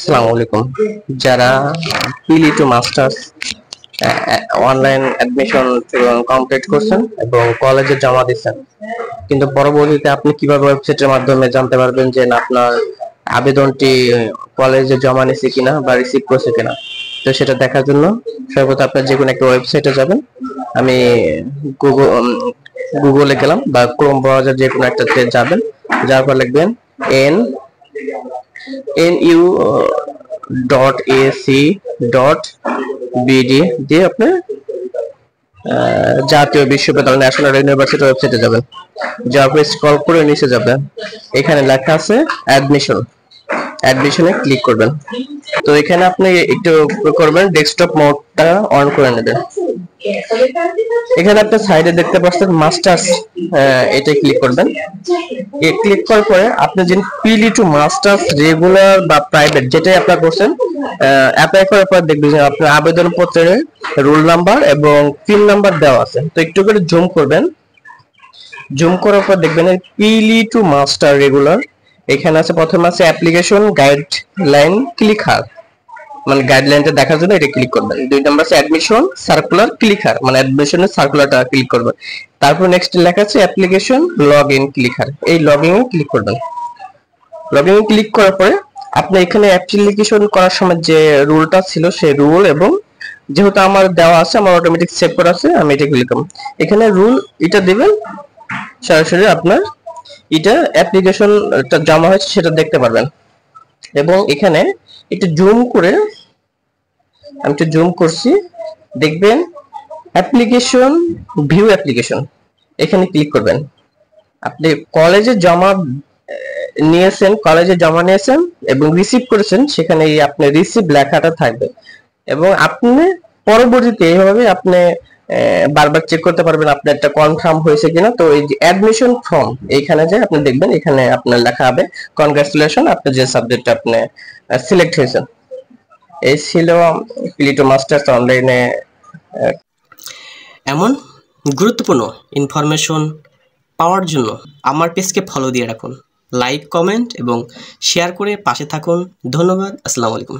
আসসালামু আলাইকুম। যারা পিলি to masters online admission complete করছেন এবং কলেজে জমা দিচ্ছেন, কিন্তু পরবর্তীতে আপনি কিভাবে ওয়েবসাইটের মাধ্যমে জানতে পারবেন যে না আপনার আবেদনটি কলেজে জমা নিছে কিনা বা রিসিভ করছে কিনা? তো সেটা দেখার জন্য সর্বপ্রথম আপনার যে কোনো একটা ওয়েবসাইটে যাবেন। আমি গুগলে গেলাম বা ক্রোম ব্রাউজার যে কোনো একটাতে যাবেন, যাওয়ার পর লিখবেন nu.ac.bd দিয়ে আপনি জাতীয় বিশ্ববিদ্যালয় ন্যাশনাল ইউনিভার্সিটি ওয়েবসাইটে যাবেন। যাওয়ার পর স্ক্রল করে নিচে যাবেন, এখানে লেখা আছে অ্যাডমিশনে ক্লিক করবেন। তো এখানে আপনি একটু করবেন ডেস্কটপ মোডটা অন করে নেবেন। এখানে আপনি সাইডে দেখতে পাচ্ছেন মাস্টার্স, এটা ক্লিক করবেন। ক্লিক করার পরে আপনি যে পিলি টু মাস্টার্স রেগুলার বা প্রাইভেট যেটাই অ্যাপ্লাই করছেন, অ্যাপ্লাই করার পর দেখবেন যে আপনার আবেদনপত্রে রোল নাম্বার এবং পিন নাম্বার দেওয়া আছে। তো একটু করে জুম করবেন, জুম করার পর দেখবেন পিলি টু মাস্টার রেগুলার এখানে আছে। প্রথমে আছে অ্যাপ্লিকেশন গাইডলাইন ক্লিকার, মানে গাইডলাইনটা দেখার জন্য এটা ক্লিক করবেন। 2 নম্বর আছে অ্যাডমিশন সার্কুলার ক্লিকার, মানে অ্যাডমিশনের সার্কুলারটা ক্লিক করবেন। তারপর নেক্সট লেখা আছে অ্যাপ্লিকেশন লগইন ক্লিকার, এই লগইন এ ক্লিক করবেন। লগইন ক্লিক করার পরে আপনি এখানে অ্যাপ্লিকেশন করার সময় যে রুলটা ছিল সেই রুল, এবং যেহেতু আমার দেওয়া আছে আমার অটোমেটিক সেভ করা আছে, আমি এটা ক্লিক করব। এখানে রুল এটা দিবেন, সরাসরি আপনার এটা অ্যাপ্লিকেশনটা জমা হয়েছে সেটা দেখতে পারবেন। এবং এখানে একটু জুম করে, আমি একটু জুম করছি, দেখবেন অ্যাপ্লিকেশন ভিউ অ্যাপ্লিকেশন, এখানে ক্লিক করবেন। আপনি কলেজে জমা নিয়েছেন এবং রিসিভ করেছেন, সেখানে আপনি রিসিভ লেখাটা থাকবে। এবং আপনি পরবর্তীতে এইভাবে আপনি বারবার চেক করতে পারবেন আপনার একটা কনফার্ম হয়েছে কিনা। তো এই যে অ্যাডমিশন ফর্ম, এইখানে যে আপনি দেখবেন এখানে আপনার লেখা হবে কনগ্রাচুলেশন, আপনার যে সাবজেক্ট আপনি সিলেক্ট হয়েছেন। এই ছিল পিলি টু মাস্টার্স অনলাইনে এমন গুরুত্বপূর্ণ ইনফরমেশন পাওয়ার জন্য আমার পেজকে ফলো দিয়ে রাখুন, লাইক, কমেন্ট এবং শেয়ার করে পাশে থাকুন। ধন্যবাদ। আসসালামু আলাইকুম।